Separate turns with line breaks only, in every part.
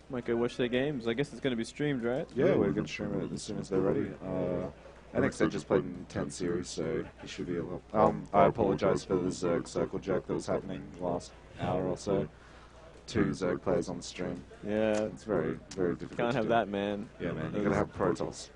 Might go watch their games. I guess it's going to be streamed, right?
Yeah, we're going to stream it as soon as they're ready. NXZ just played in 10 series, so he should be able to... I apologize for the Zerg circle jerk that was happening last hour or so. 2 Zerg players on the stream.
Yeah.
It's very, very difficult.
Can't have that, man.
Yeah, man. You got to have Protoss.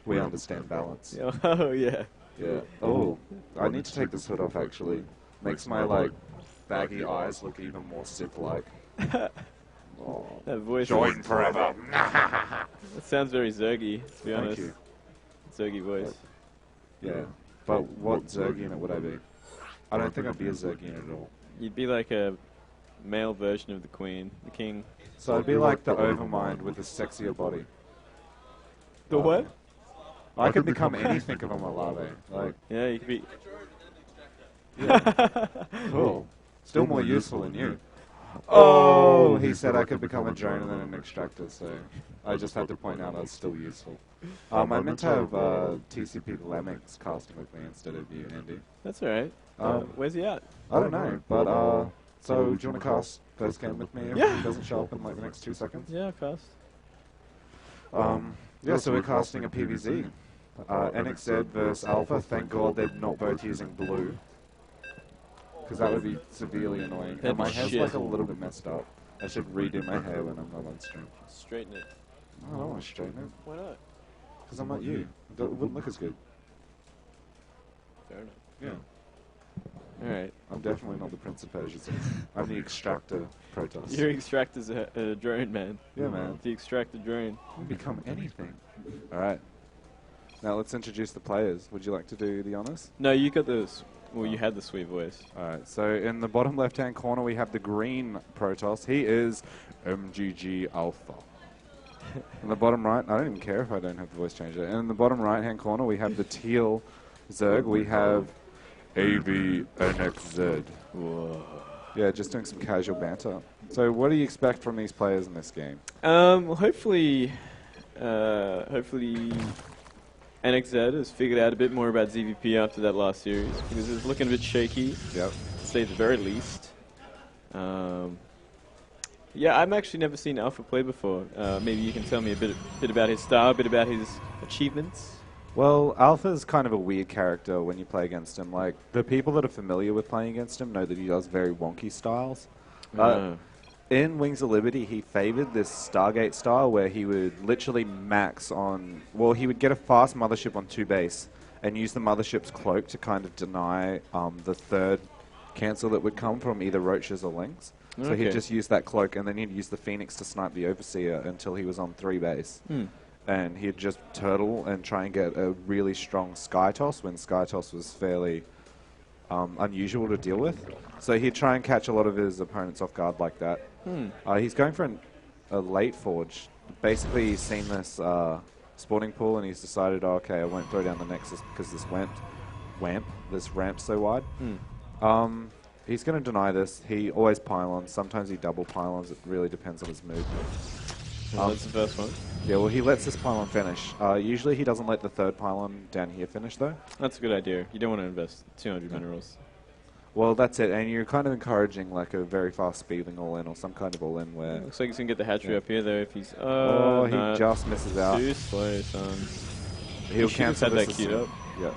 We understand balance.
Oh, yeah.
Yeah. Oh, I need to take this hood off, actually. Makes my, like, baggy eyes look even more Sith-like. Oh.
That voice.
Join forever.
It sounds very Zergy, to be honest.
Thank you.
Zergy voice.
Yeah. But what Zerg unit would I be? I don't think I'd be a Zerg unit at all.
You'd be like a male version of the Queen, the King.
So I'd be like the Overmind with a sexier body.
The what?
I could become anything if I'm a larvae. Like,
yeah, you could be...
Yeah. Cool. Still more useful than you. Oh, he said I could become a drone and then an extractor, so I just had to point out I was still useful. I meant to have TCP Lemmings casting with me instead of you, Andy.
That's alright. Where's he at?
I don't know, but so do you want to cast first game with me if he doesn't show up in like the next 2 seconds?
Yeah, cast.
Yeah, so we're casting a PvZ. NXZ versus Alpha. Thank God they're not both using blue. Because that would be severely annoying. And my hair's like a little bit messed up. I should redo my hair when I'm not on stream.
Straighten it.
I don't want to straighten it.
Why not?
Because I'm not you. It wouldn't look as good.
Fair enough.
Yeah.
Alright.
I'm definitely not the Prince of Persia. I'm the extractor Protoss.
Your extractor's a drone, man.
Yeah, man.
The extractor drone.
You can become anything. Alright. Now let's introduce the players. Would you like to do the honors?
No, you got this. Well, you had the sweet voice.
Alright, so in the bottom left-hand corner we have the green Protoss. He is MGG Alpha. In the bottom right, I don't even care if I don't have the voice changer. And in the bottom right-hand corner we have the teal Zerg. We have NXZ. Whoa. Yeah, just doing some casual banter. So what do you expect from these players in this game?
Well, hopefully NXZ has figured out a bit more about ZVP after that last series, because it was looking a bit shaky,
to
say the very least. Yeah, I've actually never seen Alpha play before. Maybe you can tell me a bit about his style, a bit about his achievements.
Well, Alpha's kind of a weird character when you play against him. Like, the people that are familiar with playing against him know that he does very wonky styles. In Wings of Liberty, he favored this Stargate style where he would literally max on... Well, he would get a fast mothership on 2 base and use the mothership's cloak to kind of deny the third cancel that would come from either roaches or lings. So he'd just use that cloak, and then he'd use the Phoenix to snipe the Overseer until he was on 3 base. And he'd just turtle and try and get a really strong Sky Toss when Sky Toss was fairly unusual to deal with. So he'd try and catch a lot of his opponents off guard like that. He's going for a late forge. Basically, he's seen this spawning pool and he's decided, oh, okay, I won't throw down the Nexus because this ramp's so wide. He's going to deny this. He always pylons. Sometimes he double pylons. It really depends on his mood.
That's the first one.
Yeah, well, he lets this pylon finish. Usually he doesn't let the third pylon down here finish, though.
That's a good idea. You don't want to invest 200 minerals.
Well, that's it, and you're kind of encouraging like a very fast speeding all-in or some kind of all-in where...
Looks like he's going to get the hatchery up here, though, if he's...
Oh,
no.
he just misses out.
Too slow, son.
He'll cancel
had
this
that queued up.
Yep.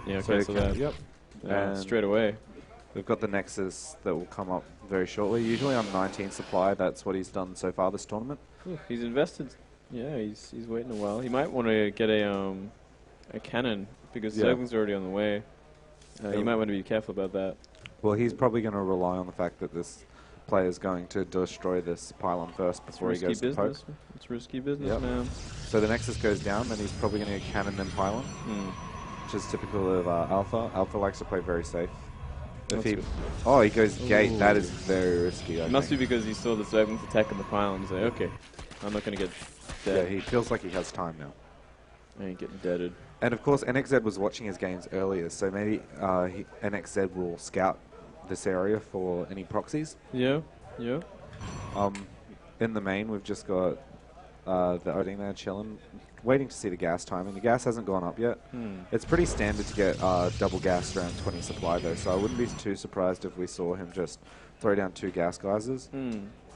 Yeah,
So
cancel that.
Yep.
And straight away.
We've got the Nexus that will come up very shortly. Usually on 19 supply, that's what he's done so far this tournament.
He's invested. Yeah, he's waiting a while. He might want to get a cannon, because Zergling's already on the way. You might want to be careful about that.
Well, he's probably going to rely on the fact that this player is going to destroy this pylon first before he goes to poke.
It's risky business, man.
So the Nexus goes down, and he's probably going to get cannon and pylon, which is typical of Alpha. Alpha likes to play very safe. If he goes gate. That is very risky.
It must be because he saw the Zerglings attacking the pylon. He's like, okay, I'm not going to get dead.
Yeah, he feels like he has time now.
I ain't getting deaded.
And of course, NXZ was watching his games earlier, so maybe NXZ will scout this area for any proxies.
Yeah, yeah.
In the main, we've just got the Odin there chilling, waiting to see the gas timing. The gas hasn't gone up yet. It's pretty standard to get double gas around 20 supply though, so I wouldn't be too surprised if we saw him just throw down 2 gas geysers.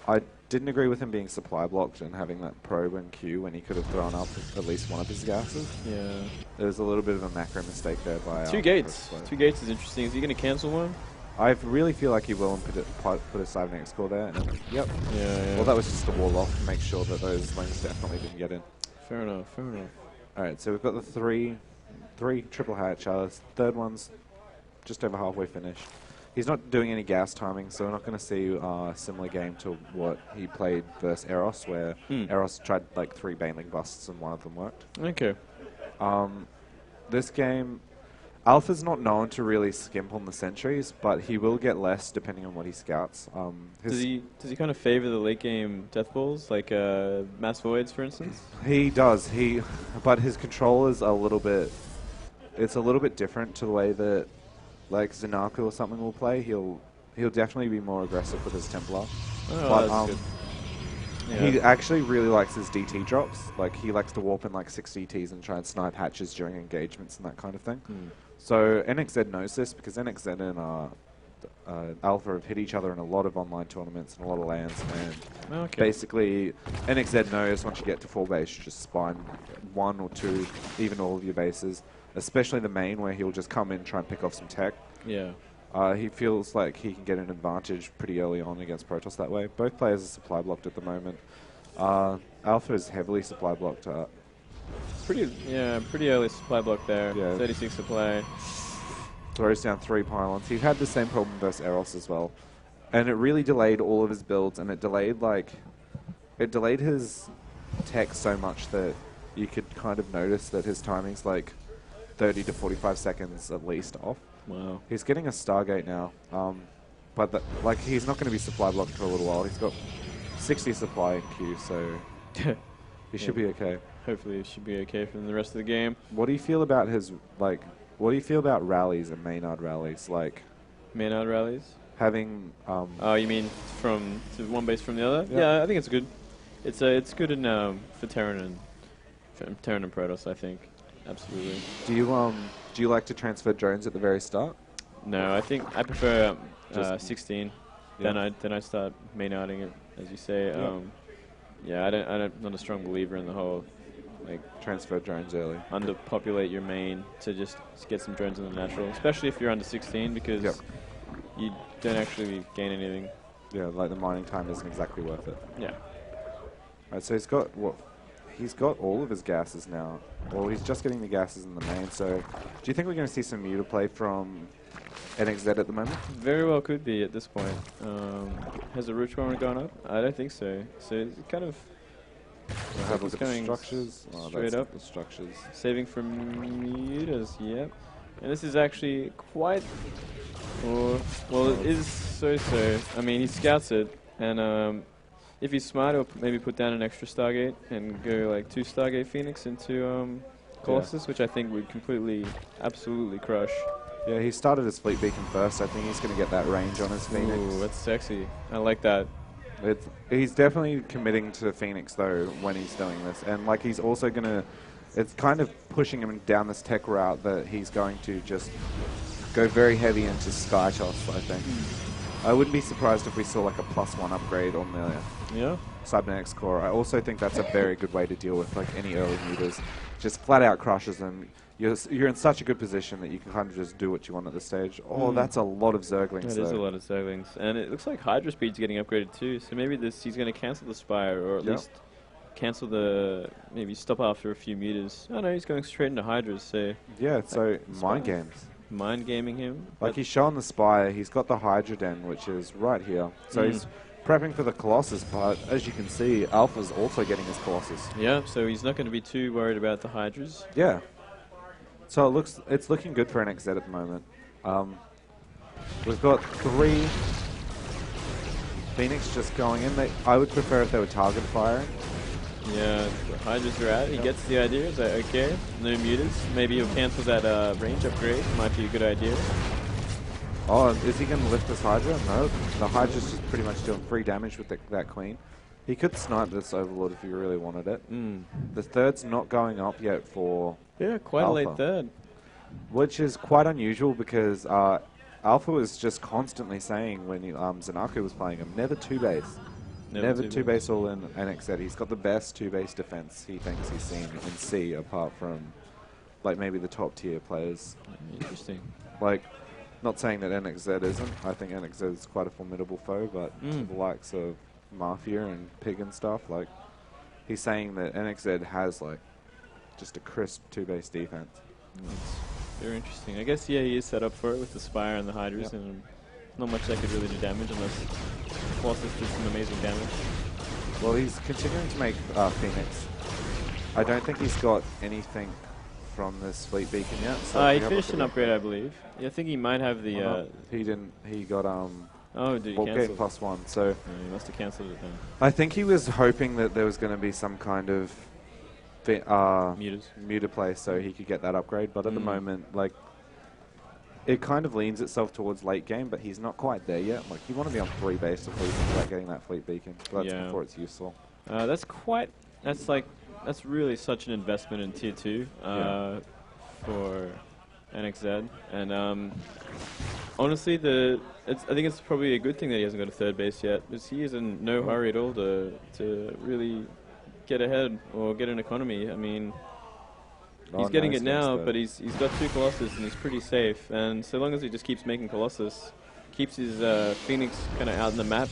I didn't agree with him being supply blocked and having that probe and Q when he could have thrown up at least one of his gases.
Yeah.
There was a little bit of a macro mistake there by...
Two gates. Two gates is interesting. Is he going to cancel one?
I really feel like he will and put a cybernetic score there. And yep.
Yeah.
Well, that was just a wall off to make sure that those lanes definitely didn't get in.
Fair enough. Fair enough.
All right, so we've got the three triple hatch. Third one's just over halfway finished. He's not doing any gas timing, so we're not going to see a similar game to what he played versus Eros, where Eros tried like 3 Baneling busts and one of them worked.
Okay.
This game, Alpha's not known to really skimp on the sentries, but he will get less depending on what he scouts.
Does he kind of favor the late game death balls, like mass voids, for instance?
He does. But his control is a little bit. It's a little bit different to the way that, like SRZenAku or something will play. He'll definitely be more aggressive with his Templar.
Oh,
but
that's good. Yeah.
He actually really likes his DT drops. Like he likes to warp in like 6 DTs and try and snipe hatches during engagements and that kind of thing. So NXZ knows this because NXZ and Alpha have hit each other in a lot of online tournaments and a lot of LANs. And basically, NXZ knows once you get to full base, you just spine 1 or 2, even all of your bases. Especially the main, where he'll just come in and try and pick off some tech.
Yeah.
He feels like he can get an advantage pretty early on against Protoss that way. Both players are supply blocked at the moment. Alpha is heavily supply blocked.
Pretty early supply block there.
Yeah.
36 supply.
Throws down 3 pylons. He had the same problem versus Eros as well. And it really delayed all of his builds, and it delayed his tech so much that you could kind of notice that his timing's like 30 to 45 seconds at least off.
Wow.
He's getting a Stargate now, but he's not going to be supply blocked for a little while. He's got 60 supply in queue, so he should be okay.
Hopefully, it should be okay for the rest of the game.
What do you feel about what do you feel about rallies and Maynard rallies? Like
Maynard rallies?
Having.
Oh, you mean to one base from the other? Yeah, I think it's good. It's good in for Terran and Protoss, I think. Absolutely.
Do you like to transfer drones at the very start?
No, I think I prefer 16. Yeah. Then I start Maynarding it, as you say. Yeah, I'm not a strong believer in the whole
transfer drones early.
Underpopulate your main to just get some drones in the natural, especially if you're under 16, because you don't actually gain anything.
Yeah, like the mining time isn't exactly worth it.
Yeah.
Alright, so he's got He's got all of his gases now. Well, he's just getting the gases in the main, so do you think we're going to see some muta play from NXZ at the moment?
Very well could be at this point. Has the root warrant gone up? I don't think so. So it's kind of...
We'll have a look at the structures.
Straight up.
The structures.
Saving from mutas, yep. And this is actually quite... well, it is so-so. I mean, he scouts it, and... if he's smart, he'll maybe put down an extra Stargate and go like 2 Stargate Phoenix into Colossus, which I think would absolutely crush.
Yeah, he started his Fleet Beacon first. I think he's going to get that range on his Phoenix.
Ooh, that's sexy. I like that.
He's definitely committing to Phoenix, though, when he's doing this. And like he's also going to... It's kind of pushing him down this tech route that he's going to just go very heavy into Sky Toss, I think. I wouldn't be surprised if we saw like a +1 upgrade on the Cybernetics core. I also think that's a very good way to deal with like any early mutas. Just flat out crushes them. You're in such a good position that you can kind of just do what you want at this stage. Oh, that's a lot of Zerglings.
That is a lot of Zerglings. And it looks like Hydra speed's getting upgraded too. So maybe he's going to cancel the Spire, or at least cancel maybe stop after a few mutas. Oh no, he's going straight into Hydras. So
yeah, so mind games.
Mind gaming him.
Like he's showing the Spire, he's got the Hydra Den, which is right here. So he's prepping for the Colossus, but as you can see, Alpha's also getting his Colossus.
Yeah, so he's not going to be too worried about the Hydras.
Yeah. So it's looking good for NXZ at the moment. We've got 3 Phoenix just going in. I would prefer if they were target firing.
Yeah, the Hydras are out. He gets the idea. Is that okay? No mutas. Maybe he'll cancel that range upgrade. Might be a good idea.
Oh, is he going to lift this Hydra? No. The Hydra's just pretty much doing free damage with that Queen. He could snipe this Overlord if he really wanted it. The third's not going up yet for
quite
Alpha,
a late third.
Which is quite unusual because Alpha was just constantly saying when SRZenAku was playing him, never 2 base. Never two-base all in NXZ. He's got the best two-base defense he thinks he's seen in C, apart from like maybe the top-tier players.
Interesting.
Like, not saying that NXZ isn't. I think NXZ is quite a formidable foe, but to the likes of Mafia and Pig and stuff, like, he's saying that NXZ has like just a crisp two-base defense.
That's very interesting. I guess, yeah, he is set up for it with the Spire and the Hydras, and not much that could really do damage unless Colossus did some amazing damage.
Well, he's continuing to make Phoenix. I don't think he's got anything from this Fleet Beacon yet. So
he finished an upgrade, I believe. Yeah, I think he might have the...
he didn't. He got...
oh, did he
Warp
cancel?
Gate +1, so...
Yeah, he must have cancelled it then.
I think he was hoping that there was going to be some kind of... muter play so he could get that upgrade, but at the moment, like, it kind of leans itself towards late game, but he's not quite there yet. Like, you want to be on 3 base to please without getting that Fleet Beacon, but that's before it's useful.
That's really such an investment in Tier 2 for NXZ, and honestly, I think it's probably a good thing that he hasn't got a 3rd base yet, because he is in no hurry at all to really get ahead or get an economy. I mean, he's getting it now, but he's got 2 Colossus and he's pretty safe. And so long as he just keeps making Colossus, keeps his Phoenix kind of out in the map,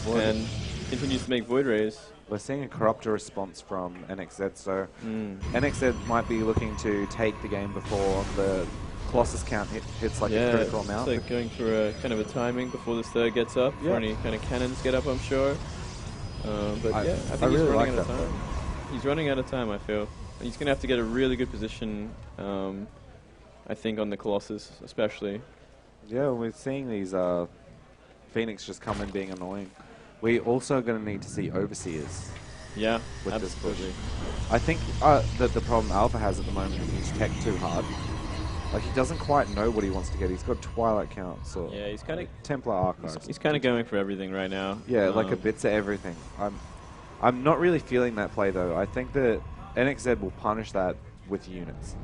and continues to make Void Rays.
We're seeing a Corruptor response from NXZ, so NXZ might be looking to take the game before the Colossus count hits like a critical amount.
So going for a kind of a timing before this 3rd gets up, before any kind of cannons get up, I'm sure. But I think he's running out of time. He's running out of time, I feel. He's going to have to get a really good position, I think, on the Colossus, especially.
Yeah, we're seeing these Phoenix just come in being annoying. We're also going to need to see Overseers.
Yeah,
with
absolutely.
This push. I think that the problem Alpha has at the moment is he's tech too hard. Like, he doesn't quite know what he wants to get. He's got Twilight counts or
he's kind of
Templar Archives.
He's kind of going for everything right now.
Yeah, like a bits of everything. I'm not really feeling that play though. I think that NXZ will punish that with units.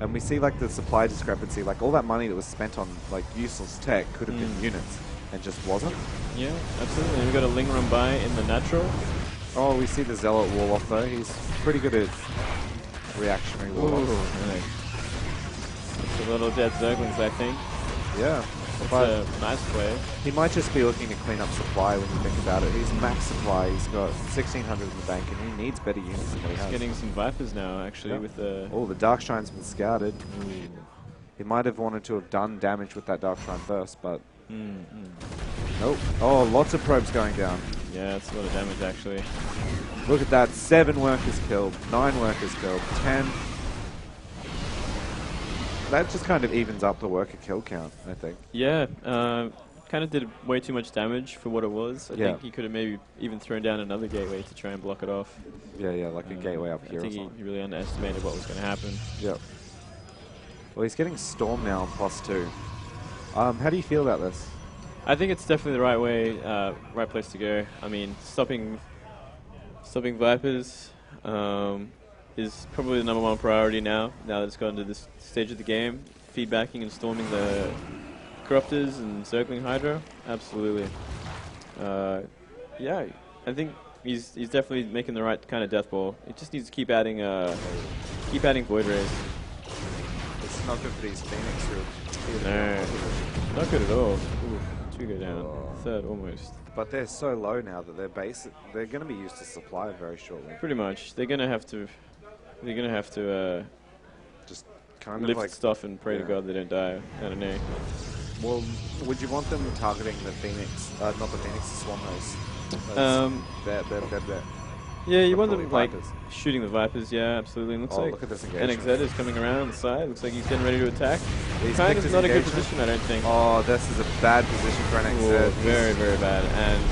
And we see like the supply discrepancy, like all that money that was spent on like useless tech could have been units and just wasn't.
Yeah, absolutely. And we've got a Ling Run by in the natural.
Oh, we see the Zealot Warlock though. He's pretty good at reactionary Warlocks.
A little dead Zerglings, I think.
Yeah.
It's a nice play.
He might just be looking to clean up supply when you think about it. He's max supply. He's got 1,600 in the bank, and he needs better units than what he has.
He's getting some Vipers now, actually, with the...
Oh, the Dark Shrine's been scouted. He might have wanted to have done damage with that Dark Shrine first, but... Nope. Oh, lots of probes going down.
Yeah, that's a lot of damage, actually.
Look at that. 7 workers killed. 9 workers killed. 10... That just kind of evens up the worker kill count, I think.
Yeah, kind of did way too much damage for what it was. I think he could have maybe even thrown down another gateway to try and block it off.
Yeah, like a gateway up here.
I think he really underestimated what was going to happen.
Yep. Well, he's getting Storm now on +2. How do you feel about this?
I think it's definitely the right way, right place to go. I mean, stopping Vipers is probably the #1 priority now that it's gotten to this stage of the game. Feedbacking and storming the Corruptors and circling Hydra, absolutely. Yeah, I think he's definitely making the right kind of death ball. He just needs to keep adding Void Rays.
It's not good for these Phoenix who
No, not good at all. Ooh, 2 go down, 3rd almost.
But they're so low now that they're going to be used to supply very shortly.
Pretty much, they're gonna have to
just kind
lift
of like
stuff and pray to God they don't die. I don't know.
Well, would you want them targeting the Phoenix? Not the Phoenix, the Swarm Host. There.
Yeah, you want them like shooting the Vipers. Yeah, absolutely. And looks like
look at this engagement.
NXZ is coming around the side. Looks like he's getting ready to attack. Kind of not a good position, I don't think.
Oh, this is a bad position for NXZ.
Very, very bad. And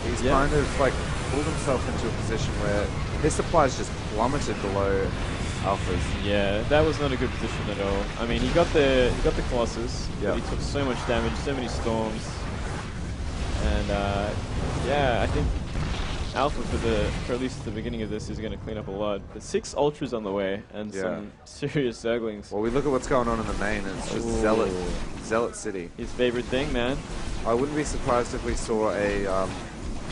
he's kind of like pulled himself into a position where his supplies just plummeted below Alpha's.
Yeah, that was not a good position at all. I mean, he got the Colossus, but he took so much damage, so many storms, and yeah, I think Alpha for at least the beginning of this is going to clean up a lot. But 6 Ultras on the way and some serious Zerglings.
Well, we look at what's going on in the main, and it's just Zealot City.
His favorite thing, man.
I wouldn't be surprised if we saw a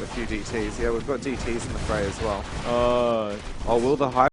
a few DTs. Yeah, we've got DTs in the fray as well.
Oh,
Oh, will the high